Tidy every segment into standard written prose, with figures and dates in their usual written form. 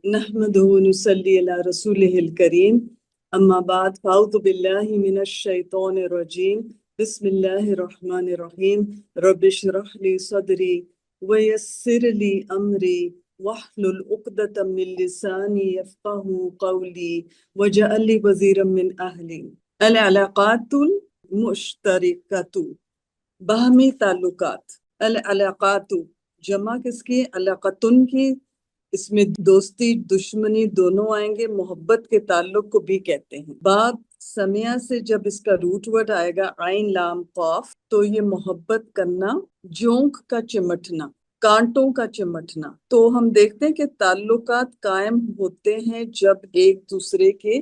نحمده ونصلي على رسوله الكريم أما بعد فأعوذ بالله من الشيطان الرجيم بسم الله الرحمن الرحيم رب اشرح لي صدري ويسر لي أمري واحلل عقدة من لساني يفقهوا قولي واجعل لي وزيرا من أهلي. العلاقات المشتركة، باہمی تعلقات. العلاقات جمع کس کی؟ علاقتن کی. اس میں دوستی دشمنی دونوں آئیں گے. محبت کے تعلق کو بھی کہتے ہیں. باب سمیہ سے جب اس کا روٹ ورڈ آئے گا عین لام قاف تو یہ محبت کرنا، جونک کا چمٹنا، کانٹوں کا چمٹنا. تو ہم دیکھتے ہیں کہ تعلقات قائم ہوتے ہیں جب ایک دوسرے کے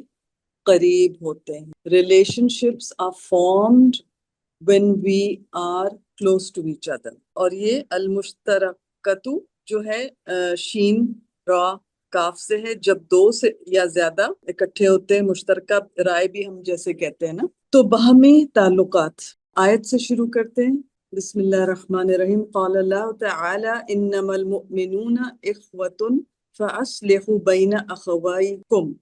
قریب ہوتے ہیں. Relationships are formed when we are close to each other. اور یہ المشترکتو جو ہے شین را کاف سے ہے، جب دو سے یا زیادہ اکٹھے ہوتے ہیں. مشترکہ رائے بھی ہم جیسے کہتے ہیں نا. تو باہمی تعلقات آیت سے شروع کرتے ہیں. بسم اللہ الرحمن الرحیم. قال اللہ تعالی انما المؤمنون اخوة فاصلحوا بین اخویکم.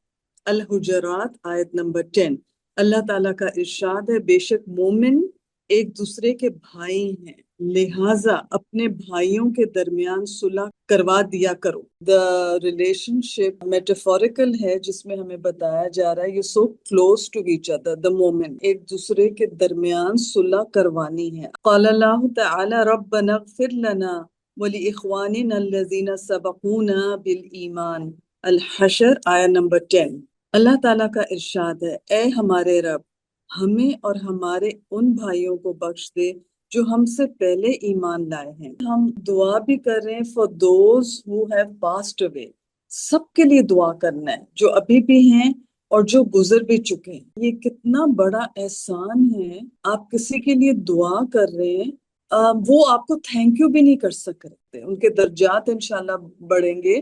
الحجرات آیت نمبر 10. اللہ تعالیٰ کا ارشاد ہے بے شک مومن ایک دوسرے کے بھائی ہیں، لہٰذا اپنے بھائیوں کے درمیان صلح کروا دیا کرو. دا ریلیشن شپ میٹافوریکل ہے جس میں ہمیں بتایا جا رہا ہے یہ so close to each other. The moment ایک دوسرے کے درمیان صلح کروانی ہے. قال اللہ تعالی ربنا اغفر لنا ولاخواننا الذین سبقونا بالایمان. الحشر آیا نمبر 10. اللہ تعالیٰ کا ارشاد ہے اے ہمارے رب ہمیں اور ہمارے ان بھائیوں کو بخش دے جو ہم سے پہلے ایمان لائے ہیں. ہم دعا بھی کر رہے ہیں for those who have passed away. سب کے لیے دعا کرنا ہے جو ابھی بھی ہیں اور جو گزر بھی چکے ہیں. یہ کتنا بڑا احسان ہے. آپ کسی کے لیے دعا کر رہے ہیں، وہ آپ کو تھینک یو بھی نہیں کر سکتے. ان کے درجات انشاءاللہ بڑھیں گے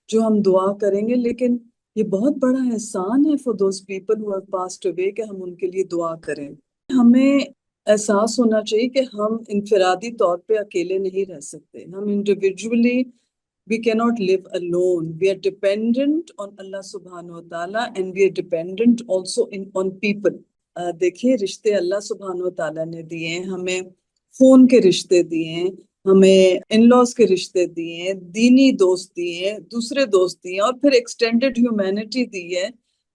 جو ہم دعا کریں گے، لیکن یہ بہت بڑا احسان ہے for those people who have passed away کہ ہم ان کے لیے دعا کریں. ہمیں احساس ہونا چاہیے کہ ہم انفرادی طور پہ اکیلے نہیں رہ سکتے. ہم individually we cannot live alone. We are dependent on Allah subhanahu wa ta'ala and we are dependent also on people. دیکھیے رشتے اللہ سبحانہ و تعالیٰ نے دیے ہیں. ہمیں خون کے رشتے دیے ہیں، ہمیں ان لاز کے رشتے دیے ہیں، دینی دوست دیے ہیں، دوسرے دوست دیے ہیں، اور پھر ایکسٹینڈڈ ہیومینٹی دی ہے.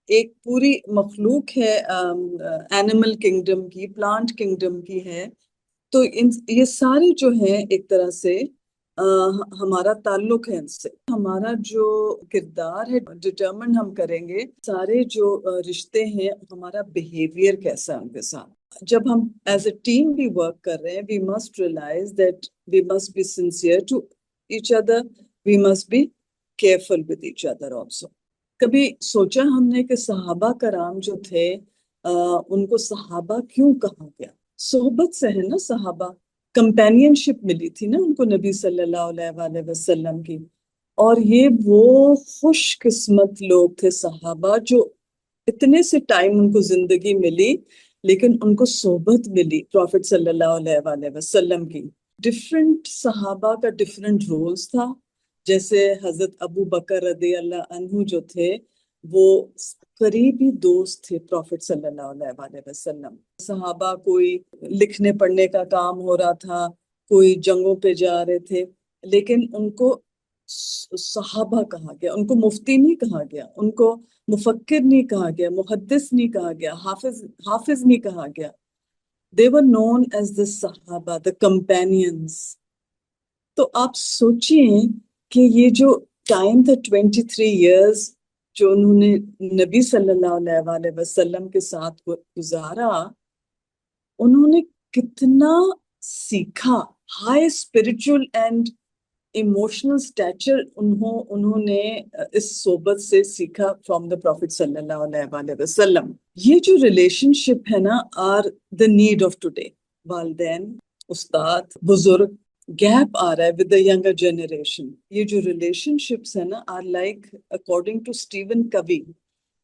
ایک پوری مخلوق ہے اینیمل کنگڈم کی، پلانٹ کنگڈم کی ہے. تو یہ سارے جو ہیں ایک طرح سے ہمارا تعلق ہے ان سے. ہمارا جو کردار ہے ڈٹرمن ہم کریں گے سارے جو رشتے ہیں ہمارا بیہیویئر کیسا ہے ان کے ساتھ. جب ہم ایز اے ٹیم بھی ورک کر رہے ہیں we must realize that we must be sincere to each other, we must be careful with each other also. کبھی سوچا ہم نے کہ صحابہ کرام جو تھے ان کو صحابہ کیوں کہا گیا؟ صحبت سے ہے نا. صحابہ کمپینین شپ ملی تھی نا ان کو نبی صلی اللہ علیہ وآلہ وسلم کی. اور یہ وہ خوش قسمت لوگ تھے صحابہ جو اتنے سے ٹائم ان کو زندگی ملی لیکن ان کو صحبت ملی پروفٹ صلی اللہ علیہ وآلہ وسلم کی. ڈفرینٹ صحابہ کا ڈفرینٹ رولز تھا. جیسے حضرت ابو بکر رضی اللہ عنہ جو تھے وہ قریبی دوست تھے پروفٹ صلی اللہ علیہ وآلہ وسلم. صحابہ کوئی لکھنے پڑھنے کا کام ہو رہا تھا، کوئی جنگوں پہ جا رہے تھے، لیکن ان کو صحابہ کہا گیا. ان کو مفتی نہیں کہا گیا، ان کو مفکر نہیں کہا گیا، محدث نہیں کہا گیا، حافظ نہیں کہا گیا. They were known as the صحابہ, the companions. تو آپ سوچیں کہ یہ جو ٹائم تھا 23 ایئرز جو انہوں نے نبی صلی اللہ علیہ وآلہ وسلم کے ساتھ گزارا، انہوں نے کتنا سیکھا. High spiritual and emotional Stitcher انہوں نے اس صحبت سے سیکھا فرام دا پروفٹ صلی اللہ علیہ وآلہ وسلم. یہ جو ریلیشن شپ ہے نا are the need of today. والدین، استاد، بزرگ، گیپ آ رہا ہے ود دا ینگر جنریشن. یہ جو ریلیشن شپس ہیں نا are like according to Stephen Covey.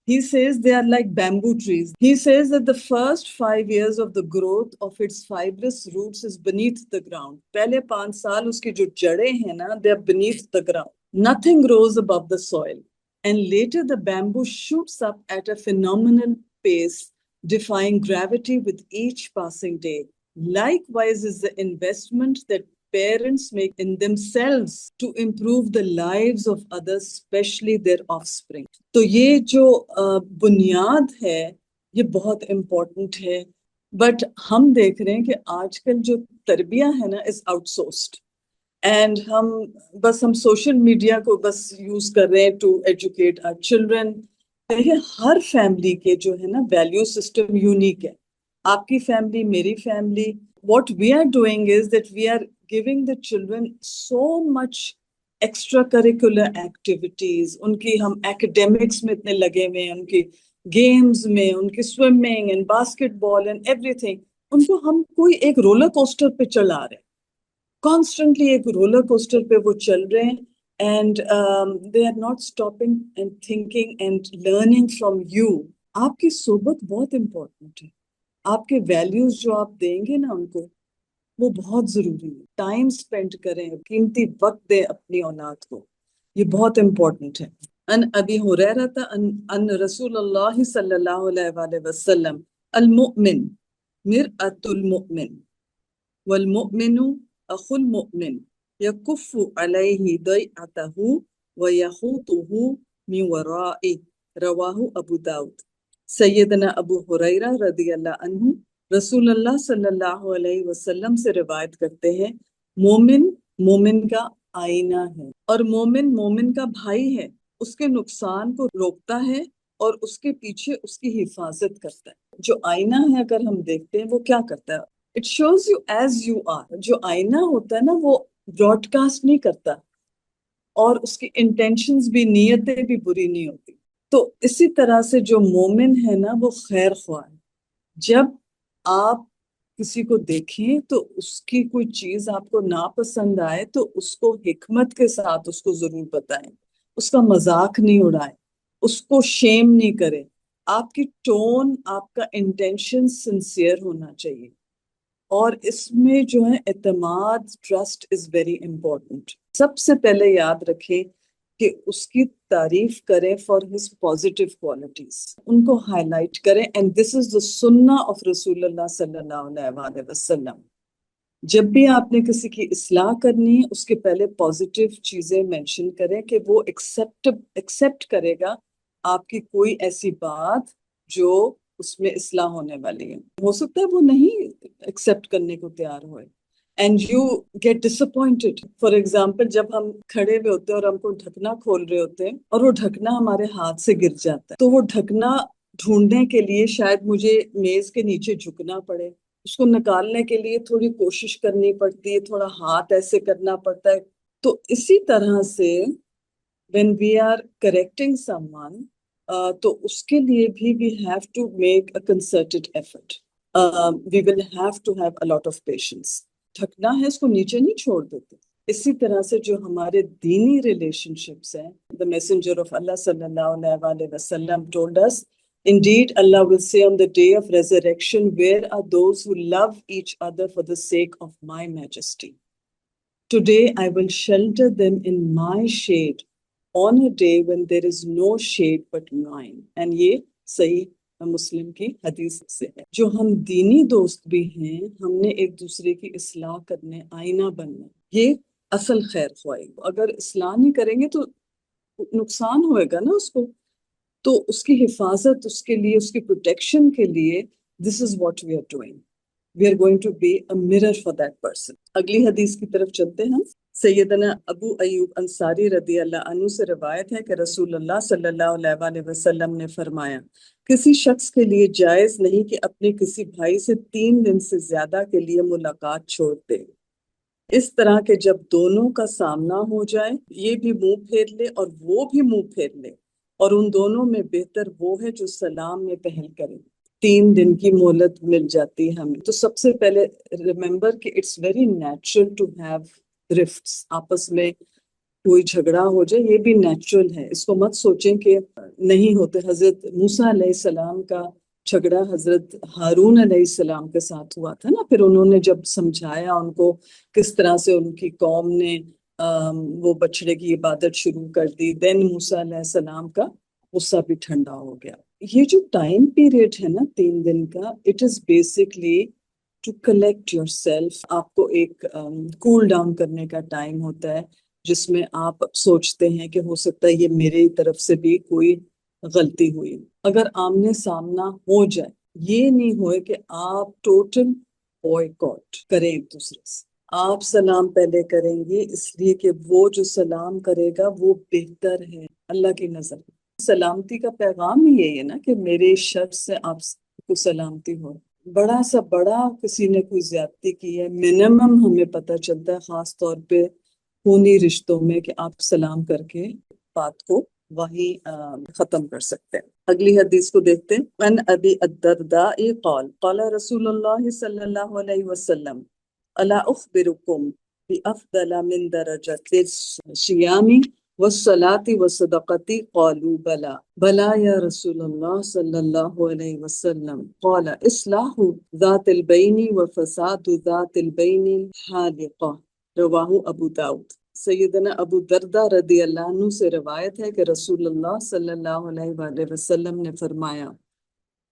He says they are like bamboo trees. He says that the first 5 years of the growth of its fibrous roots is beneath the ground. پہلے 5 سال اس کی جو جڑیں ہیں نا they are beneath the ground. Nothing grows above the soil. and later the bamboo shoots up at a phenomenal pace, defying gravity with each passing day. Likewise is the investment that parents make in themselves to improve the lives of others, especially their offspring. تو یہ جو بنیاد ہے یہ بہت important ہے، but ہم دیکھ رہے ہیں کہ آج کل جو تربیہ ہے نا از آؤٹ سورسڈ، اینڈ ہم سوشل میڈیا کو بس یوز کر رہے ہیں ٹو ایجوکیٹ آور چلڈرن. ہر فیملی کے جو ہے نا ویلیو سسٹم یونیک ہے. آپ کی فیملی، میری family, what we are doing is that we are giving the children so much extracurricular activities. ان کی ہم ایکڈیمکس میں اتنے لگے ہوئے ہیں، ان کی گیمز میں، ان کی swimming and basketball and everything. ان کو ہم کوئی ایک رولر کوسٹر پہ چلا رہے ہیں، کانسٹنٹلی ایک رولر کوسٹر پہ وہ چل رہے ہیں، and they are not stopping and thinking and learning from you. آپ کی صحبت بہت امپورٹنٹ ہے. آپ کے ویلیوز جو آپ دیں گے نا ان کو، وہ بہت ضروری ہے. ٹائم اسپینڈ کریں، قیمتی وقت دیں اپنی اولاد کو، یہ بہت امپورٹنٹ ہے. ان ابی ہریرہ ان رسول اللہ صلی اللہ علیہ وآلہ وسلم المؤمن مرآۃ المؤمن والمؤمن اخو المؤمن یکف علیہ ضیعتہ ویخوطہ من ورائہ، رواہ ابو داؤد. سیدنا ابو ہریرہ رضی اللہ عنہ رسول اللہ صلی اللہ علیہ وسلم سے روایت کرتے ہیں، مومن مومن کا آئینہ ہے، اور مومن مومن کا بھائی ہے. اس کے نقصان کو روکتا ہے اور اس کے پیچھے اس کی حفاظت کرتا ہے. جو آئینہ ہے اگر ہم دیکھتے ہیں وہ کیا کرتا ہے؟ It shows you as you are. جو آئینہ ہوتا ہے نا وہ براڈ کاسٹ نہیں کرتا، اور اس کی انٹینشنز بھی، نیتیں بھی بری نہیں ہوتی. تو اسی طرح سے جو مومن ہے نا وہ خیر خواہ ہے. جب آپ کسی کو دیکھیں تو اس کی کوئی چیز آپ کو ناپسند آئے تو اس کو حکمت کے ساتھ اس کو ضرور بتائیں، اس کا مذاق نہیں اڑائیں، اس کو شیم نہیں کریں. آپ کی ٹون، آپ کا انٹینشن سنسیئر ہونا چاہیے. اور اس میں جو ہے اعتماد، ٹرسٹ از ویری امپورٹنٹ. سب سے پہلے یاد رکھیں کہ اس کی تعریف کریں فار ہز پازیٹیو کوالٹیز، ان کو ہائی لائٹ کریں. اینڈ دس از دا سنہ آف رسول اللہ صلی اللہ علیہ وآلہ وسلم. جب بھی آپ نے کسی کی اصلاح کرنی ہے اس کے پہلے پازیٹیو چیزیں مینشن کریں کہ وہ ایکسیپٹ کرے گا آپ کی کوئی ایسی بات جو اس میں اصلاح ہونے والی ہے. ہو سکتا ہے وہ نہیں ایکسیپٹ کرنے کو تیار ہوئے، and you get disappointed. For example, جب ہم کھڑے ہوئے ہوتے ہیں اور ہم کو ڈھکنا کھول رہے ہوتے ہیں اور وہ ڈھکنا ہمارے ہاتھ سے گر جاتا ہے، تو وہ ڈھکنا ڈھونڈنے کے لیے شاید مجھے میز کے نیچے جھکنا پڑے، اس کو نکالنے کے لیے تھوڑی کوشش کرنی پڑتی ہے، تھوڑا ہاتھ ایسے کرنا پڑتا ہے. تو اسی طرح سے when we are correcting someone تو اس کے لیے بھی we have to make a concerted effort. We will have to have a lot of patience. ڈھکنا ہے اس کو نیچے نہیں چھوڑ دیتے. اسی طرح سے جو ہمارے دینی ریلیشن شپس ہیں، the messenger of Allah صلی اللہ علیہ وآلہ وسلم told us, indeed, Allah will say on the day of resurrection, where are those who love each other for the sake of my majesty? Today I will shelter them in my shade on a day when there is no shade but mine. And یہ صحیح مسلم کی حدیث سے ہے. جو ہم دینی دوست بھی ہیں، ہم نے ایک دوسرے کی اصلاح کرنے، آئینہ بننا، یہ اصل خیر خواہی. اگر اصلاح نہیں کریں گے تو نقصان ہوئے گا نا اس کو. تو اس کی حفاظت، اس کے لیے، اس کی پروٹیکشن کے لیے this is what we are doing. We are going to be a mirror for that person. اگلی حدیث کی طرف چلتے ہیں. سیدنا ابو ایوب انصاری رضی اللہ عنہ سے روایت ہے کہ رسول اللہ صلی اللہ علیہ وآلہ وسلم نے فرمایا، کسی شخص کے لیے جائز نہیں کہ اپنے کسی بھائی سے 3 دن سے زیادہ کے لیے ملاقات چھوڑ دے، اس طرح کہ جب دونوں کا سامنا ہو جائے، یہ بھی منہ پھیر لے اور وہ بھی منہ پھیر لے، اور ان دونوں میں بہتر وہ ہے جو سلام میں پہل کرے. 3 دن کی مہلت مل جاتی ہے ہمیں. تو سب سے پہلے ریممبر کہ it's very natural to have drifts. آپس میں کوئی جھگڑا ہو جائے یہ بھی نیچرل ہے، اس کو مت سوچیں کہ نہیں ہوتے. حضرت موسیٰ علیہ السلام کا جھگڑا حضرت ہارون علیہ السلام کے ساتھ ہوا تھا نا. پھر انہوں نے جب سمجھایا ان کو کس طرح سے ان کی قوم نے وہ بچڑے کی عبادت شروع کر دی. دین موسیٰ علیہ السلام کا غصہ بھی ٹھنڈا ہو گیا. یہ جو ٹائم پیریڈ ہے نا 3 دن کا, it is basically to collect yourself. آپ کو ایک کول ڈاؤن کرنے کا ٹائم ہوتا ہے جس میں آپ سوچتے ہیں کہ ہو سکتا ہے یہ میری طرف سے بھی کوئی غلطی ہوئی. اگر آمنے سامنا ہو جائے, یہ نہیں ہوئے کہ آپ ٹوٹل بوائکاٹ کریں ایک دوسرے سے. آپ سلام پہلے کریں گے اس لیے کہ وہ جو سلام کرے گا وہ بہتر ہے اللہ کی نظر. سلامتی کا پیغام ہی یہی ہے نا کہ میرے شر سے آپ کو سلامتی ہو. بڑا سا بڑا کسی نے کوئی زیادتی کی ہے, منیمم ہمیں پتہ چلتا ہے خاص طور پہ خونی رشتوں میں کہ آپ سلام کر کے بات کو وہی ختم کر سکتے ہیں. اگلی حدیث کو دیکھتے ہیں. ان ابی الدرداء قال قال رسول اللہ صلی اللہ علیہ وسلم الا اخبرکم بافضل من درجات الصیام والصلاة والصدقة قالوا بلى بلى يا رسول الله صلى الله عليه وسلم قال اصلاح ذات البين وفساد ذات البين حالقة رواہ ابو داؤد. سیدنا ابو دردہ رضی اللہ عنہ سے روایت ہے کہ رسول اللہ صلی اللہ علیہ وآلہ وسلم نے فرمایا,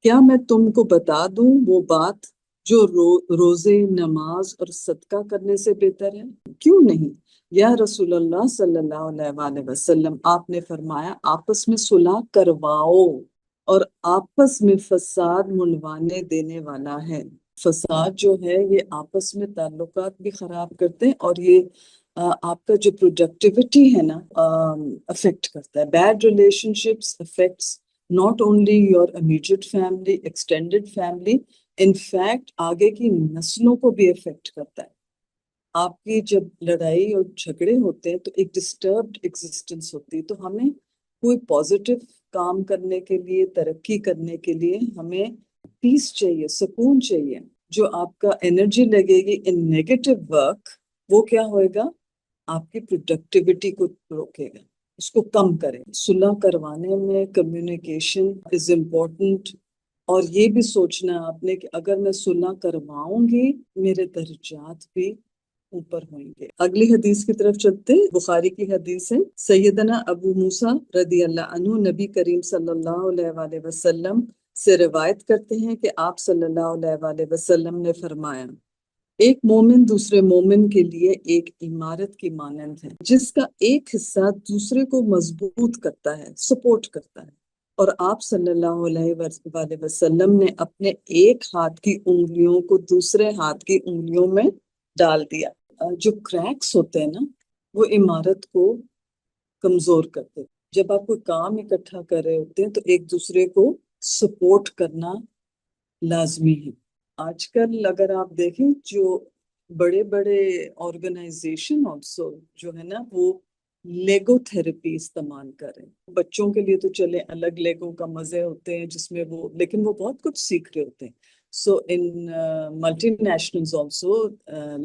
کیا میں تم کو بتا دوں وہ بات جو روزے, نماز اور صدقہ کرنے سے بہتر ہے؟ کیوں نہیں یا رسول اللہ صلی اللہ علیہ وآلہ وسلم. آپ نے فرمایا آپس میں صلح کرواؤ اور آپس میں فساد منوانے دینے والا ہے. فساد جو ہے یہ آپس میں تعلقات بھی خراب کرتے ہیں اور یہ آپ کا جو پروڈکٹیوٹی ہے نا افیکٹ کرتا ہے. Bad relationships affects not only your immediate family, extended family, in fact آگے کی نسلوں کو بھی افیکٹ کرتا ہے. آپ کی جب لڑائی اور جھگڑے ہوتے ہیں تو ایک ڈسٹربڈ ایگزسٹنس ہوتی ہے. تو ہمیں کوئی پازیٹیو کام کرنے کے لیے, ترقی کرنے کے لیے ہمیں پیس چاہیے, سکون چاہیے. جو آپ کا انرجی لگے گی ان نیگیٹو ورک, وہ کیا ہوئے گا, آپ کی پروڈکٹیوٹی کو روکے گا, اس کو کم کریں. صلح کروانے میں کمیونیکیشن از امپورٹنٹ, اور یہ بھی سوچنا آپ نے کہ اگر میں صلح کرواؤں گی میرے درجات بھی اوپر ہوئیں گے. اگلی حدیث کی طرف چلتے ہیں. بخاری کی حدیث ہے. سیدنا ابو موسیٰ رضی اللہ عنہ نبی کریم صلی اللہ علیہ وآلہ وسلم سے روایت کرتے ہیں کہ آپ صلی اللہ علیہ وآلہ وسلم نے فرمایا, ایک مومن دوسرے مومن کے لیے ایک عمارت کی مانند ہے جس کا ایک حصہ دوسرے کو مضبوط کرتا ہے, سپورٹ کرتا ہے. اور آپ صلی اللہ علیہ وآلہ وسلم نے اپنے ایک ہاتھ کی انگلیوں کو دوسرے ہاتھ کی انگلیوں میں ڈال دیا. جو کریکس ہوتے ہیں نا وہ عمارت کو کمزور کرتے ہیں. جب آپ کوئی کام اکٹھا کر رہے ہوتے ہیں تو ایک دوسرے کو سپورٹ کرنا لازمی ہے. آج کل اگر آپ دیکھیں جو بڑے بڑے آرگنائزیشن آلسو جو ہے نا وہ لیگو تھراپی استعمال کر رہے ہیں. بچوں کے لیے تو چلے الگ لیگو کا مزے ہوتے ہیں جس میں وہ, لیکن وہ بہت کچھ سیکھ رہے ہوتے ہیں. So in multinationals also,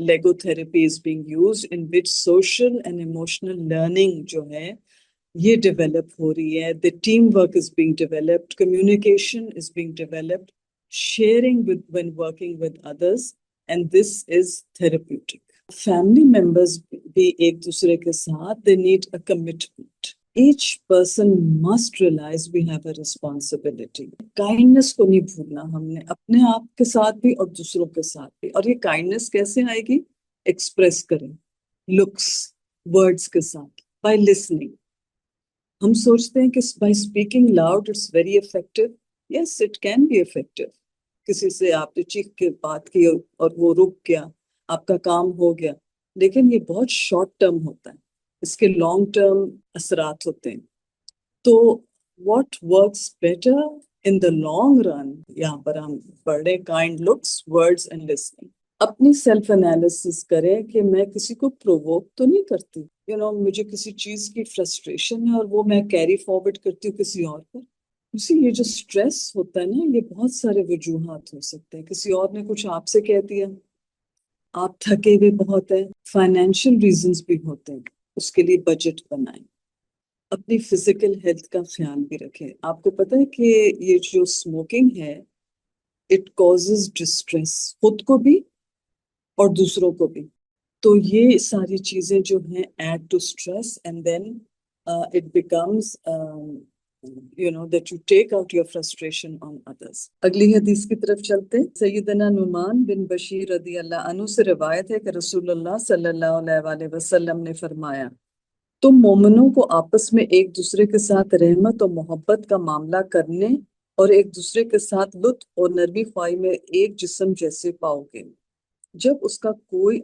Lego therapy is being used in which social and emotional learning جو ہے یہ ڈیولپ ہو رہی ہے. The teamwork is being developed, communication is being developed, sharing when working with others, and this is therapeutic. Family members بھی ایک دوسرے کے ساتھ they need a commitment. Each person must realize we have a responsibility. Kindness کو نہیں بھولنا ہم نے, اپنے آپ کے ساتھ بھی اور دوسروں کے ساتھ بھی. اور یہ kindness کیسے آئے گی؟ ایکسپریس کریں, looks, words کے ساتھ, by listening. ہم سوچتے ہیں کہ by speaking loud it's very effective. Yes, it can be effective. کسی سے آپ نے چیخ کے بات کی اور وہ رک گیا, آپ کا کام ہو گیا, لیکن یہ بہت شارٹ ٹرم ہوتا ہے, اس کے لانگ ٹرم اثرات ہوتے ہیں. تو what works better in the long run, یہاں پر ہم پڑھیں kind looks, words and listening. اپنی سیلف انالیسس کریں کہ میں کسی کو پرووک تو نہیں کرتی. مجھے کسی چیز کی فرسٹریشن ہے اور وہ میں کیری فارورڈ کرتی ہوں کسی اور پر. یہ جو سٹریس ہوتا ہے نا, یہ بہت سارے وجوہات ہو سکتے ہیں. کسی اور نے کچھ آپ سے کہہ دیا, آپ تھکے ہوئے بہت ہیں, فائنینشیل ریزنز بھی ہوتے ہیں, اس کے لیے بجٹ بنائیں. اپنی فزیکل ہیلتھ کا خیال بھی رکھیں. آپ کو پتہ ہے کہ یہ جو اسموکنگ ہے اٹ کازز ڈسٹریس, خود کو بھی اور دوسروں کو بھی. تو یہ ساری چیزیں جو ہیں add to stress and then it becomes that you take out your frustration on others. اگلی حدیث کی طرف چلتے. سیدنا نعمان بن بشیر رضی اللہ عنہ سے روایت ہے کہ رسول اللہ صلی اللہ علیہ وآلہ وسلم نے فرمایا تم مومنوں کو آپس میں ایک دوسرے کے ساتھ رحمت اور محبت کا معاملہ کرنے اور ایک دوسرے کے ساتھ لطف اور نرمی خواہی میں ایک جسم جیسے پاؤ گے. جب اس کا کوئی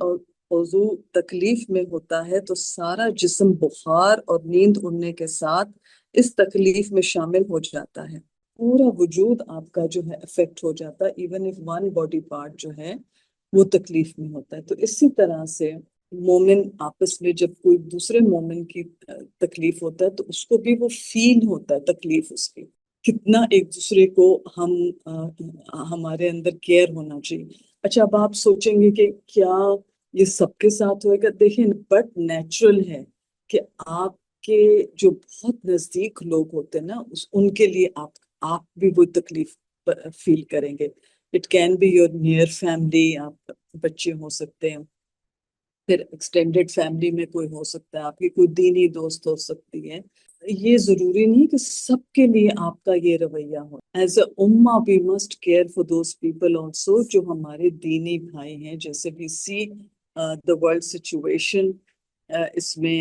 عضو تکلیف میں ہوتا ہے تو سارا جسم بخار اور نیند اڑنے کے ساتھ اس تکلیف میں شامل ہو جاتا ہے. پورا وجود آپ کا جو ہے افیکٹ ہو جاتا ہے. Even if one body part جو ہے وہ تکلیف میں ہوتا ہے. تو اسی طرح سے مومن آپس میں جب کوئی دوسرے مومن کی تکلیف ہوتا ہے تو اس کو بھی وہ فیل ہوتا ہے تکلیف اس کی. کتنا ایک دوسرے کو ہمارے اندر کیئر ہونا چاہیے. اچھا اب آپ سوچیں گے کہ کیا یہ سب کے ساتھ ہوئے گا؟ دیکھیں بٹ نیچرل ہے کہ آپ کے جو بہت نزدیک لوگ ہوتے ہیں نا ان کے لیے آپ بھی وہ تکلیف فیل کریں گے. It can be your near family, آپ بچے ہو سکتے ہیں، پھر ایکسٹینڈیڈ فیملی میں کوئی ہو سکتا ہے، آپ کی کوئی دینی دوست ہو سکتی ہے. یہ ضروری نہیں کہ سب کے لیے آپ کا یہ رویہ ہو. ایز اے امہ we must care for those people also جو ہمارے دینی بھائی ہیں. جیسے بھی سی دا ورلڈ سچویشن، اس میں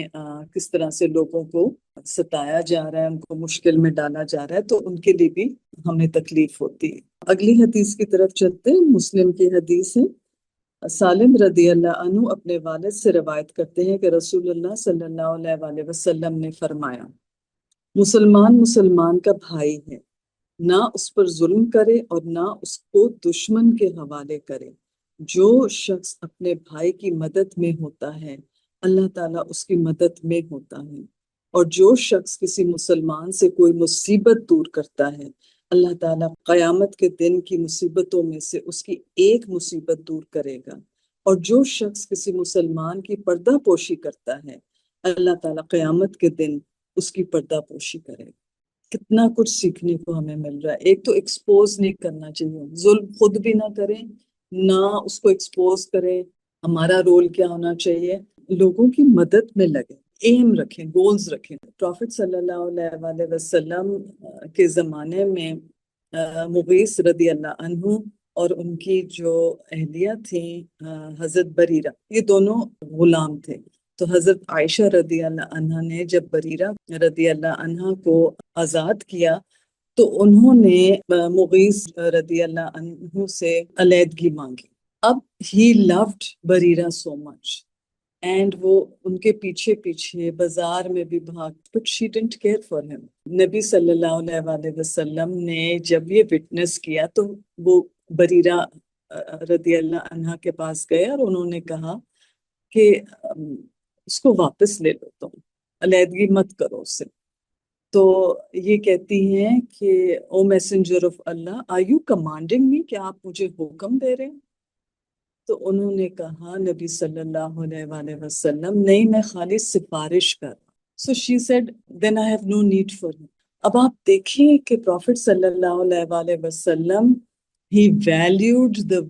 کس طرح سے لوگوں کو ستایا جا رہا ہے، ان کو مشکل میں ڈالا جا رہا ہے، تو ان کے لیے بھی ہمیں تکلیف ہوتی ہے. اگلی حدیث کی طرف چلتے ہیں. مسلم کی حدیث ہے. سالم رضی اللہ عنہ اپنے والد سے روایت کرتے ہیں کہ رسول اللہ صلی اللہ علیہ وآلہ وسلم نے فرمایا مسلمان مسلمان کا بھائی ہے، نہ اس پر ظلم کرے اور نہ اس کو دشمن کے حوالے کرے. جو شخص اپنے بھائی کی مدد میں ہوتا ہے اللہ تعالیٰ اس کی مدد میں ہوتا ہے، اور جو شخص کسی مسلمان سے کوئی مصیبت دور کرتا ہے اللہ تعالیٰ قیامت کے دن کی مصیبتوں میں سے اس کی ایک مصیبت دور کرے گا. اور جو شخص کسی مسلمان کی پردہ پوشی کرتا ہے اللہ تعالیٰ قیامت کے دن اس کی پردہ پوشی کرے گا. کتنا کچھ سیکھنے کو ہمیں مل رہا ہے. ایک تو ایکسپوز نہیں کرنا چاہیے، ظلم خود بھی نہ کریں نہ اس کو ایکسپوز کریں. ہمارا رول کیا ہونا چاہیے؟ لوگوں کی مدد میں لگے، ایم رکھیں، گولز رکھیں. پروفٹ صلی اللہ علیہ وآلہ وسلم کے زمانے میں مغیث رضی اللہ عنہ اور ان کی جو اہلیہ تھیں حضرت بریرہ، یہ دونوں غلام تھے. تو حضرت عائشہ رضی اللہ عنہ نے جب بریرہ رضی اللہ عنہ کو آزاد کیا تو انہوں نے مغیث رضی اللہ عنہ سے علیحدگی مانگی. اب he loved Barirah so much and وہ ان کے پیچھے پیچھے بازار میں بھی بھاگ، but she didn't care for him. نبی صلی اللہ علیہ وآلہ وسلم نے جب یہ وٹنس کیا تو وہ بریرہ رضی اللہ عنہ کے پاس گئے اور انہوں نے کہا کہ اس کو واپس لے لو، تم علیحدگی مت کرو اس سے. تو یہ کہتی ہیں کہ O messenger of Allah are you commanding me, کہ آپ مجھے حکم دے رہے ہیں؟ تو انہوں نے کہا نبی صلی اللہ علیہ وآلہ وسلم نہیں، میں خالی سفارش کر رہا ہوں. So she said then I have no need for him. اب آپ دیکھیں کہ پروفٹ صلی اللہ علیہ وآلہ وسلم he valued the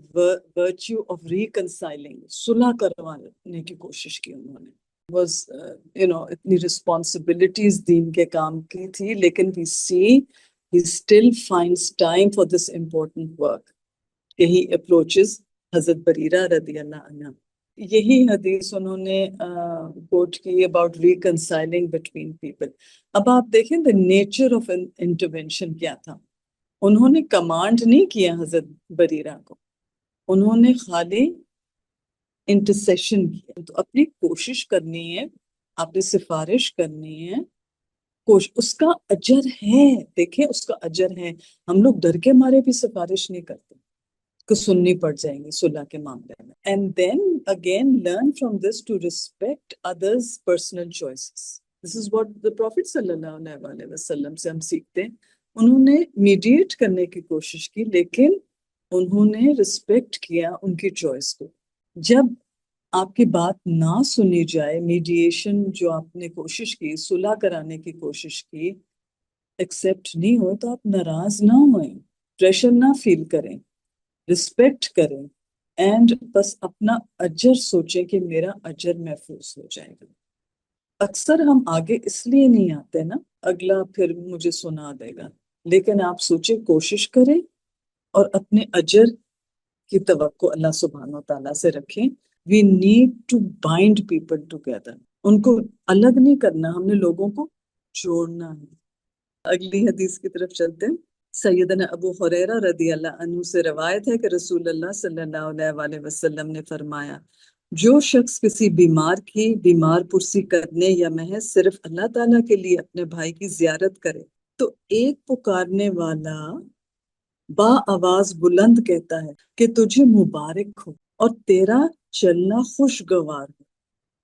virtue of reconciling، صلح کروانے کی کوشش کی انہوں نے. was اتنی responsibilities دین کے کام کی تھی، لیکن we see he still finds time for this important work کہ he approaches حضرت بریرہ رضی اللہ عنہ. یہی حدیث انہوں نے کوٹ کی about reconciling between people. اب آپ دیکھیں the nature of an intervention کیا تھا. انہوں نے کمانڈ نہیں کیا حضرت بریرہ کو، انہوں نے خالی انٹرسیشن کیا. تو اپنی کوشش کرنی ہے، آپ نے سفارش کرنی ہے، اس کا اجر ہے. دیکھیں اس کا اجر ہے. ہم لوگ ڈر کے مارے بھی سفارش نہیں کرتے کہ سننی پڑ جائیں گے صلح کے معاملے میں. And then again learn from this to respect others personal choices. This is what the Prophet صلی اللہ علیہ وآلہ وسلم سے ہم سیکھتے ہیں. انہوں نے میڈیٹ کرنے کی کوشش کی لیکن انہوں نے رسپیکٹ کیا ان کی چوائس کو. جب آپ کی بات نہ سنی جائے، میڈیشن جو آپ نے کوشش کی، صلح کرانے کی کوشش کی، ایکسیپٹ نہیں ہو تو آپ ناراض نہ ہوئیں، پریشر نہ فیل کریں، رسپیکٹ کریں. اینڈ بس اپنا اجر سوچیں کہ میرا اجر محفوظ ہو جائے گا. اکثر ہم آگے اس لیے نہیں آتے نا، اگلا پھر مجھے سنا دے گا، لیکن آپ سوچیں، کوشش کریں اور اپنے اجر کی توقع اللہ سبحانہ و تعالیٰ سے رکھیں. We need to bind people together. ان کو الگ نہیں کرنا، ہم نے لوگوں کو جوڑنا ہے. اگلی حدیث کی طرف چلتے ہیں. سیدنا ابو ہریرہ رضی اللہ عنہ سے روایت ہے کہ رسول اللہ صلی اللہ علیہ وآلہ وسلم نے فرمایا، جو شخص کسی بیمار کی بیمار پرسی کرنے یا محض صرف اللہ تعالیٰ کے لیے اپنے بھائی کی زیارت کرے تو ایک پکارنے والا با آواز بلند کہتا ہے کہ تجھے مبارک ہو اور تیرا چلنا خوشگوار ہو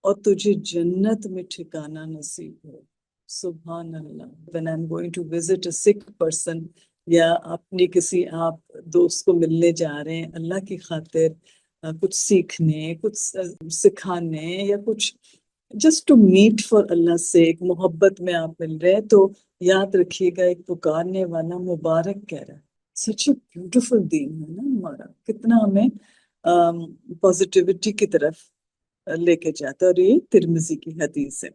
اور تجھے جنت میں ٹھکانہ نصیب ہو. سبحان اللہ. When I'm going to visit a sick person یا اپنی کسی آپ دوست کو ملنے جا رہے ہیں اللہ کی خاطر کچھ سیکھنے، کچھ سکھانے یا کچھ جسٹ ٹو میٹ فار اللہ سے، ایک محبت میں آپ مل رہے ہیں، تو یاد رکھیے گا ایک پکارنے والا مبارک کہہ رہا ہے. سچ اے بیوٹیفل دین ہے نا ہمارا، کتنا ہمیں پازیٹیوٹی کی طرف لے کے جاتا ہے. اور یہ ترمذی کی حدیث ہے.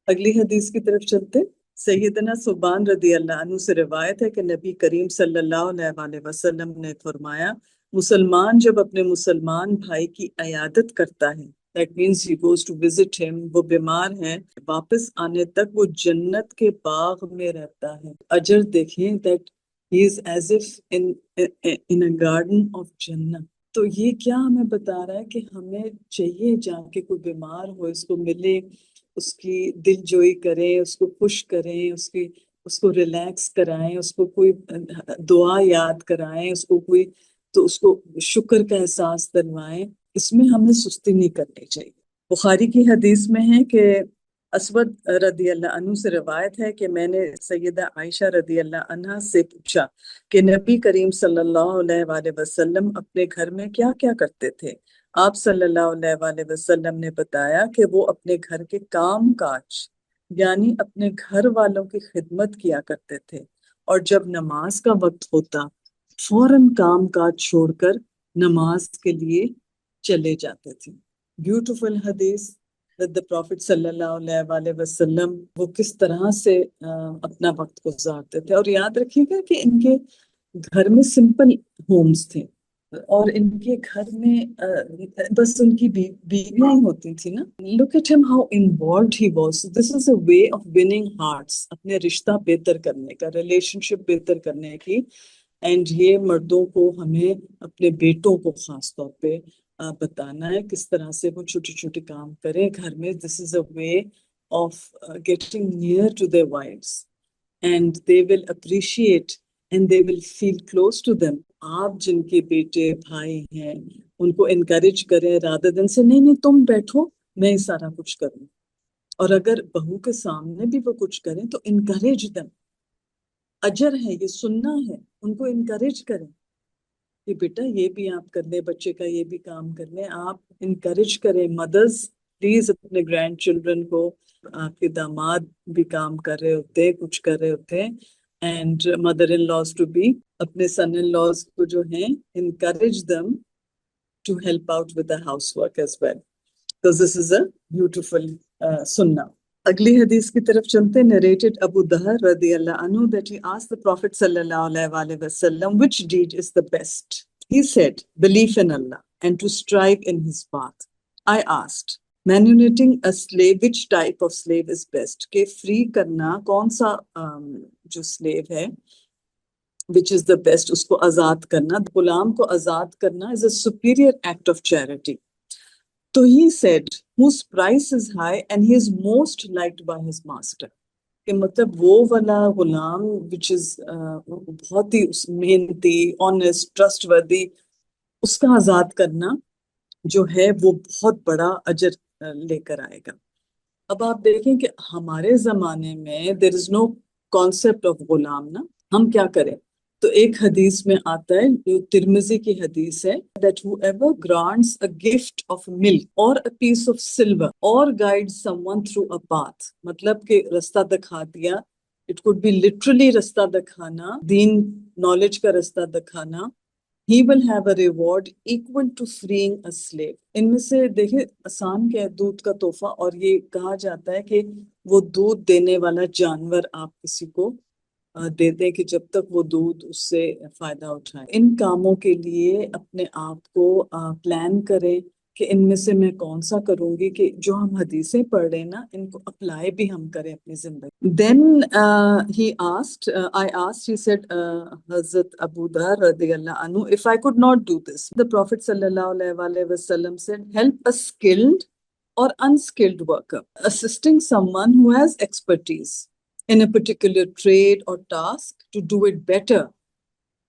اگلی حدیث کی طرف چلتے. سیدنا ثوبان رضی اللہ عنہ سے روایت ہے کہ نبی کریم صلی اللہ علیہ وآلہ وسلم نے فرمایا، مسلمان جب اپنے مسلمان بھائی کی عیادت کرتا ہے، that means he goes to visit him، وہ بیمار ہے، واپس آنے تک وہ جنت کے باغ میں رہتا ہے. اجر دیکھیں، that he is as if in a garden of Jannah. تو یہ کیا ہمیں بتا رہا ہے کہ ہمیں چاہیے جا کے کوئی بیمار ہو، اس کو ملے، اس کی دل جوئی کریں، اس کو خوش کریں، اس کو ریلیکس کرائیں، اس کو کوئی دعا یاد کرائیں، اس کو کوئی تو اس کو شکر کا احساس دلوائیں. اس میں ہمیں سستی نہیں کرنی چاہیے. بخاری کی حدیث میں ہے کہ اسود رضی اللہ عنہ سے روایت ہے کہ میں نے سیدہ عائشہ رضی اللہ عنہ سے پوچھا کہ نبی کریم صلی اللہ علیہ وآلہ وسلم اپنے گھر میں کیا کیا کرتے تھے؟ آپ صلی اللہ علیہ وآلہ وسلم نے بتایا کہ وہ اپنے گھر کے کام کاج یعنی اپنے گھر والوں کی خدمت کیا کرتے تھے، اور جب نماز کا وقت ہوتا فوراً کام کاج چھوڑ کر نماز کے لیے چلے جاتے تھے. بیوٹیفل حدیث. the Prophet صلی اللہ علیہ وآلہ وسلم وہ کس طرح سے اپنا وقت گزارتے تھے. اور یاد رکھیے گا کہ ان کے گھر میں سمپل ہومز تھے، اور ان کے گھر میں بس ان کی بیویاں ہی ہوتی تھی نا. look at him how involved he was. this is a way of winning hearts، اپنے رشتہ بہتر کرنے کا، ریلیشن شپ بہتر کرنے کی. اینڈ یہ مردوں کو ہمیں اپنے بیٹوں کو خاص طور پہ بتانا ہے کس طرح سے وہ چھوٹی چھوٹی کام کریں گھر میں. This is a way of getting near to their wives and they will appreciate and they will feel close to them. آپ جن کے بیٹے بھائی ہیں ان کو انکریج کریں rather than سے نہیں تم بیٹھو میں سارا کچھ کروں. اور اگر بہو کے سامنے بھی وہ کچھ کریں تو انکریج them. اجر ہے، یہ سننا ہے، ان کو انکریج کریں کہ بیٹا یہ بھی آپ کر لیں، بچے کا یہ بھی کام کر لیں. آپ انکریج کریں. مدرز پلیز اپنے گرینڈ چلڈرن کو، آپ کے داماد بھی کام کر رہے ہوتے ہیں، کچھ کر رہے ہوتے ہیں، and mother in laws to be اپنے سن ان لاز کو جو ہیں encourage them to help out with the house work as well. تو دس از اے بیوٹیفل سننا. اگلی حدیث کی طرف چلتے. نریٹڈ ابو دہر رضی اللہ عنہ that he asked the Prophet صلی اللہ علیہ وآلہ وسلم which deed is the best. He said, belief in Allah and to strive in his path. I asked, manumitting a slave, which type of slave is best? کہ free کرنا کون سا جو slave ہے which is the best، اس کو آزاد کرنا، غلام کو آزاد کرنا is a superior act of charity. تو he said, whose price is high and he is most liked by his master. کہ مطلب وہ والا غلام which is بہت ہی محنتی، honest، trustworthy، اس کا آزاد کرنا جو ہے وہ بہت بڑا اجر لے کر آئے گا. اب آپ دیکھیں کہ ہمارے زمانے میں there is no concept of Ghulam نا. ہم کیا کریں؟ تو ایک حدیث میں آتا ہے جو ترمذی کی حدیث ہے that whoever grants a gift of milk or a piece of silver or guides someone through a path، مطلب کہ رستہ دکھا دیا، it could be literally رستہ دکھانا، دین نالج کا رستہ دکھانا، he will have a reward equal to freeing a slave. ان میں سے دیکھیں آسان کیا ہے دودھ کا تحفہ، اور یہ کہا جاتا ہے کہ وہ دودھ دینے والا جانور آپ کسی کو دے دیں کہ جب تک وہ دودھ اس سے فائدہ اٹھائے. ان کاموں کے لیے اپنے آپ کو پلان کریں کہ ان میں سے میں کون سا کروں گی، کہ جو ہم حدیثیں پڑھ رہے ہیں نا ان کو اپلائی بھی ہم کریں اپنی زندگی. Then I asked, he said, Hazrat Abu Dhar radiallahu anhu, if I could not do this. The Prophet sallallahu alaihi wasallam said, help a skilled or unskilled worker, assisting someone who has expertise in a particular trade or task to do it better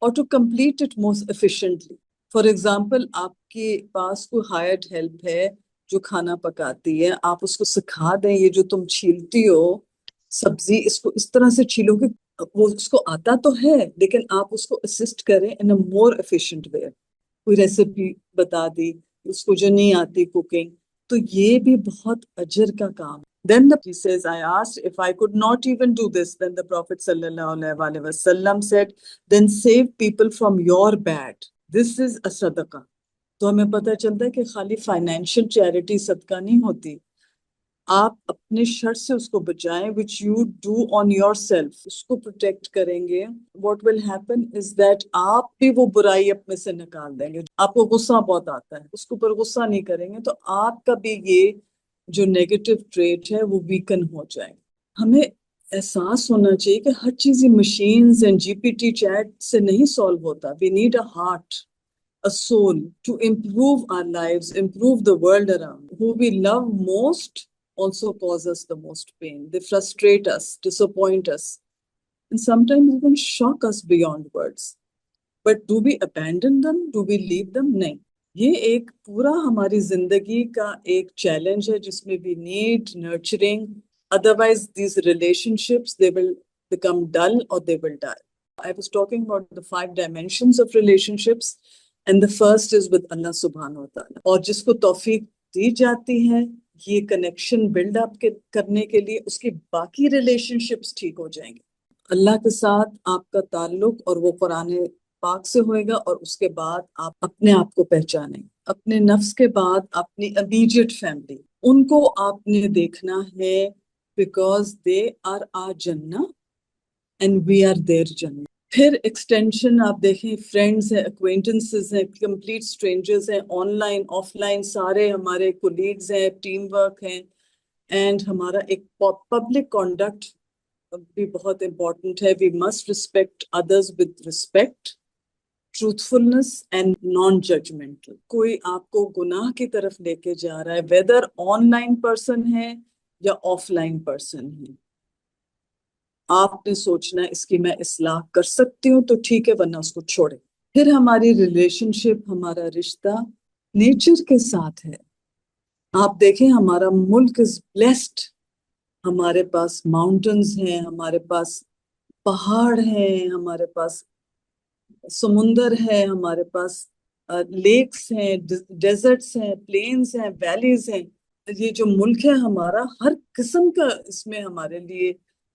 or to complete it most efficiently. For example, آپ کے پاس کوئی hired help ہے جو کھانا پکاتی ہے، آپ اس کو سکھا دیں یہ جو تم چھیلتی ہو سبزی اس کو اس طرح سے چھیلو کہ وہ اس کو آتا تو ہے لیکن آپ اس کو اسسٹ کریں in a more efficient way. کوئی ریسیپی بتا دی اس کو جو نہیں آتی کوکنگ، تو یہ بھی بہت اجر کا کام. Then he says, I asked if I could not even do this. Then the Prophet sallallahu alaihi wasallam said, then save people from your bad. This is a صدقہ. تو ہمیں پتہ چلتا ہے کہ خالی فائنینشیل چیریٹی صدقہ نہیں ہوتی، آپ اپنے شر سے اس کو بچائیں which you do on yourself. اس کو پروٹیکٹ کریں گے. What will happen is that آپ بھی وہ برائی اپنے سے نکال دیں گے. آپ کو غصہ بہت آتا ہے، اس کے اوپر غصہ نہیں کریں گے تو آپ کا بھی یہ جو نیگیٹو ٹریٹ ہے وہ ویکن ہو جائے. ہمیں احساس ہونا چاہیے کہ ہر چیز machines and G P T chat سے نہیں سالو ہوتا. We need a heart, a soul to improve our lives, improve the world around. Who we love most also cause us the most pain. They frustrate us, disappoint us, and sometimes even shock us beyond words. But do we abandon them? Do we leave them? نہیں. یہ ایک پورا ہماری زندگی کا ایک challenge ہے جس میں we need nurturing. Otherwise these relationships, they will become dull or they will die. I was talking about the 5 dimensions of relationships and the first is with Allah subhanahu wa ta'ala. اور جس کو توفیق دی جاتی ہے یہ connection build up کرنے کے لیے اس کی باقی ریلیشن شپس ٹھیک ہو جائیں گے. اللہ کے ساتھ آپ کا تعلق اور وہ قرآن پاک سے ہوئے گا اور اس کے بعد آپ اپنے آپ کو پہچانیں. اپنے نفس کے بعد اپنی امیجیٹ فیملی ان کو آپ نے دیکھنا ہے بیکاز دے آر آر جنہ اینڈ وی آر دیر جنہ. پھر ایکسٹینشن آپ دیکھیں فرینڈز ہیں، اکوینٹنسز ہیں، کمپلیٹ اسٹرینجرز ہیں، آن لائن آف لائن سارے ہمارے کولیگز ہیں، ٹیم ورک ہیں. اینڈ ہمارا ایک پبلک کانڈکٹ بھی بہت امپورٹنٹ ہے. We must respect others with respect, truthfulness and non judgmental. کوئی آپ کو گناہ کی طرف لے کے جا رہا ہے ویدر آن لائن پرسن ہے یا آف لائن پرسن ہے، آپ نے سوچنا ہے اس کی میں اصلاح کر سکتی ہوں تو ٹھیک ہے ورنہ اس کو چھوڑے. پھر ہماری ریلیشن شپ، ہمارا رشتہ نیچر کے ساتھ ہے. آپ دیکھیں ہمارا ملک از بلیسڈ. ہمارے پاس ماؤنٹنز ہیں، ہمارے پاس پہاڑ ہیں، ہمارے پاس سمندر ہے، ہمارے پاس لیکس ہیں، ڈیزرٹس ہیں، پلینز ہیں، ویلیز ہیں. یہ جو ملک ہے ہمارا ہر قسم کا اس میں ہمارے لیے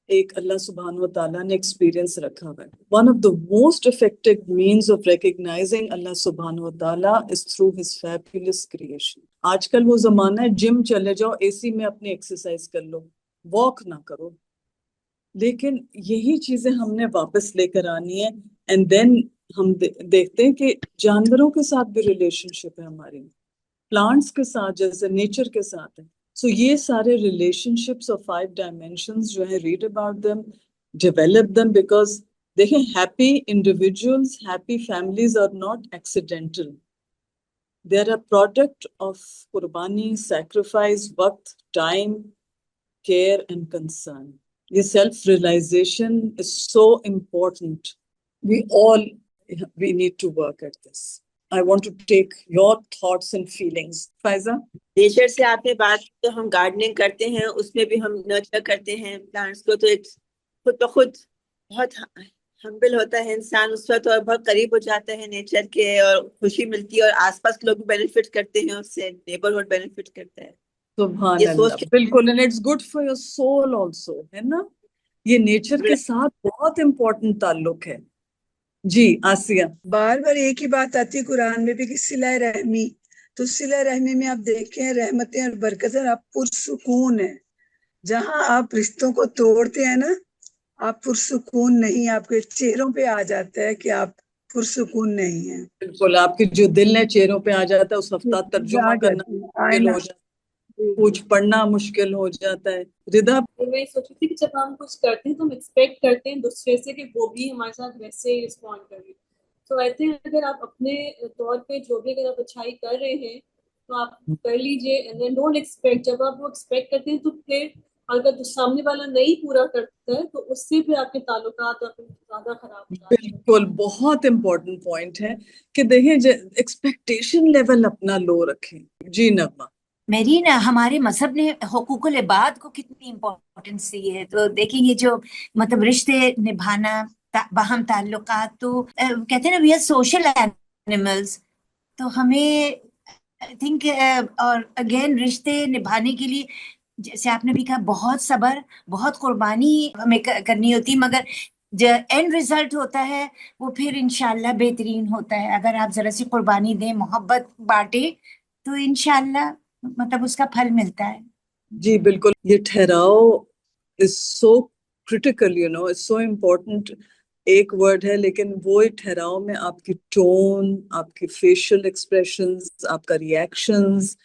ایک اللہ سبحانہ و تعالیٰ نے ایکسپیرینس رکھا ہوا ہے. One of the most effective means of recognizing اللہ سبحانہ و تعالیٰ is through his fabulous creation. آج کل وہ زمانہ ہے جم چلے جاؤ، اے سی میں اپنی ایکسرسائز کر لو، واک نہ کرو. لیکن یہی چیزیں ہم نے واپس لے کر آنی ہے. اینڈ دین ہم دیکھتے ہیں کہ جانوروں کے ساتھ بھی ریلیشن شپ ہے ہماری، پلانٹس کے ساتھ جیسے نیچر کے ساتھ ہے. سو یہ سارے ریلیشن شپس اور 5 ڈائمینشنز جو ہیں read about them, develop them, because دیکھیں happy individuals, happy families are not accidental. They are a product of قربانی، سیکریفائس، وقت، ٹائم، کیئر اینڈ کنسرن. یہ self realization is so important. We need to work at this. I want to take your thoughts and feelings. Faiza? Nature سے آپ نے بات تو ہم gardening کرتے ہیں اس میں بھی ہم نرچر کرتے ہیں پلانٹس کو، تو خود بخود بہت ہمبل ہوتا ہے انسان اس وقت اور بہت قریب ہو جاتا ہے نیچر کے اور خوشی ملتی ہے اور آس پاس کے لوگ بھی بینیفٹ کرتے ہیں اس سے، نیبرہڈ بینیفٹ کرتا ہے. سبحان اللہ، بالکل. and it's good for your soul also، ہے نا. یہ نیچر کے ساتھ بہت امپورٹنٹ تعلق ہے. جی آسیہ. بار بار ایک ہی بات آتی ہے قرآن میں بھی کہ صلہ رحمی، تو صلہ رحمی میں آپ دیکھیں رحمتیں اور برکتیں، آپ پرسکون ہیں. جہاں آپ رشتوں کو توڑتے ہیں نا، آپ پرسکون نہیں، آپ کے چہروں پہ آ جاتا ہے کہ آپ پرسکون نہیں ہیں. بالکل آپ کے جو دل ہے چہروں پہ آ جاتا ہے، اس ہفتہ ترجمہ کرنا آ جاتی ہے مشکل آئینہ. ہو جاتا ہے، کچھ پڑھنا مشکل ہو جاتا ہے. ردا. میں سوچ رہی تھی کہ جب ہم کچھ کرتے ہیں تو ہم ایکسپیکٹ کرتے ہیں دوسرے سے کہ وہ بھی ہمارے ساتھ ویسے رسپونڈ کرے. تو آئی تھنک اگر آپ اپنے طور پہ جو بھی اگر آپ اچھائی کر رہے ہیں تو آپ کر لیجیے، اینڈ دین ڈونٹ ایکسپیکٹ. جب آپ وہ ایکسپیکٹ کرتے ہیں تو پھر اگر سامنے والا نہیں پورا کرتا ہے تو اس سے بھی آپ کے تعلقات زیادہ خراب ہو جاتے ہیں. بالکل بہت امپورٹنٹ پوائنٹ ہے کہ دیکھیں ایکسپیکٹیشن لیول اپنا لو رکھیں. جی نغمہ. میری نا ہمارے مذہب نے حقوق العباد کو کتنی امپورٹنس دی ہے. تو دیکھیں یہ جو مطلب رشتے نبھانا، باہم تعلقات، تو کہتے ہیں نا وی آر سوشل اینیملز. تو ہمیں آئی تھنک اور اگین رشتے نبھانے کے لیے جیسے آپ نے بھی کہا بہت صبر، بہت قربانی ہمیں کرنی ہوتی، مگر جو اینڈ ریزلٹ ہوتا ہے وہ پھر انشاءاللہ بہترین ہوتا ہے. اگر آپ ذرا سی قربانی دیں، محبت بانٹیں، تو انشاءاللہ مطلب اس کا پھل ملتا ہے. جی بالکل. یہ ٹھہراؤ is so critical, it's so important. ایک ورڈ ہے لیکن وہ ٹھہراؤ میں آپ کی ٹون، آپ کی فیشل ایکسپریشنز، آپ کا reactions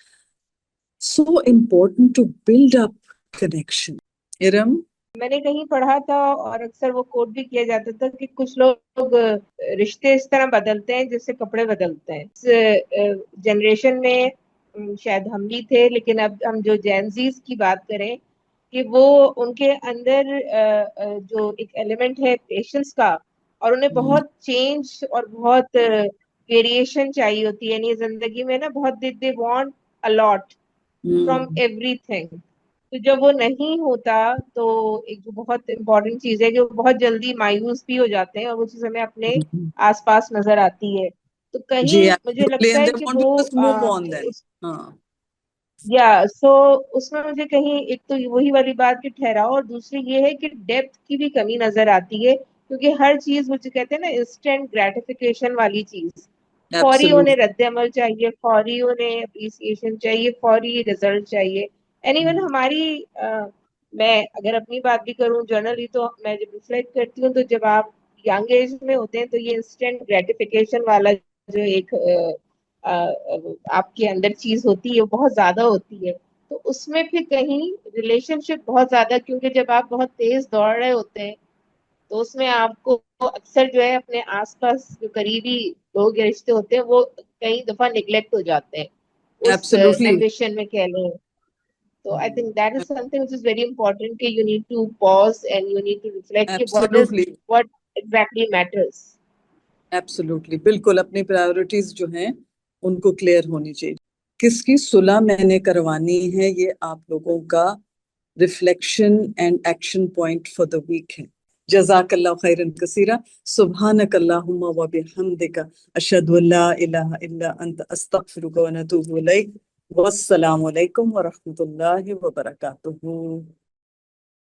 so important to build up connection. Iram. میں نے کہیں پڑھا تھا اور اکثر وہ کوٹ بھی کیا جاتا تھا کہ کچھ لوگ رشتے اس طرح بدلتے ہیں جیسے کپڑے بدلتے ہیں. اس جنریشن میں شاید ہم بھی تھے، لیکن اب ہم جو جینزیز کی بات کریں کہ وہ ان کے اندر جو ایک ایلیمنٹ ہے پیشنس کا، اور انہیں بہت چینج اور بہت ویریشن چاہیے ہوتی ہے. یعنی زندگی میں نا بہت they want a lot from everything. تو جب وہ نہیں ہوتا تو ایک جو بہت امپورٹنٹ چیز ہے کہ وہ بہت جلدی مایوس بھی ہو جاتے ہیں، اور وہ چیز ہمیں اپنے آس پاس نظر آتی ہے. تو کہیں مجھے لگتا ہے کہ وہ سو اس میں مجھے کہیں ایک تو وہی والی بات کہ ٹھہراؤ، اور دوسری یہ ہے کہ ڈیپتھ کی بھی کمی نظر آتی ہے، کیونکہ ہر چیز مجھے کہتے ہیں نا انسٹنٹ گریٹیفیکیشن والی چیز، فوری انہیں رد عمل چاہیے، فوری انہیں اپریسیشن چاہیے، فوری رزلٹ چاہیے. اینڈ ایون ہماری میں اگر اپنی بات بھی کروں جنرلی، تو میں جب ریفلیکٹ کرتی ہوں تو جب آپ ینگ ایج میں ہوتے ہیں تو یہ انسٹنٹ گریٹیفیکیشن والا جو ایک آپ کے اندر چیز ہوتی ہے وہ بہت زیادہ ہوتی ہے. تو اس میں پھر کہیں ریلیشن شپ بہت زیادہ، کیونکہ جب آپ بہت تیز دوڑ رہے ہوتے ہیں تو اس میں آپ کو اکثر جو ہے اپنے آس پاس جو قریبی لوگ یا رشتے ہوتے ہیں وہ کئی دفعہ نگلیکٹ ہو جاتے ہیں اس ایمبیشن میں کہہ لیں. So I think that is something which is very important کہ you need to pause and you need to reflect کہ what exactly matters. Absolutely. بالکل اپنی پرائیورٹیز جو ہیں ان کو کلیئر ہونی چاہیے. کس کی صلح میں نے کروانی ہے، یہ آپ لوگوں کا reflection and action point for the week ہے. جزاک اللہ خیرا کثیرا. سبحانک اللہم و بحمدک، اشہد ان لا الہ الا انت، استغفرک و اتوب الیک. والسلام علیکم ورحمۃ اللہ وبرکاتہ.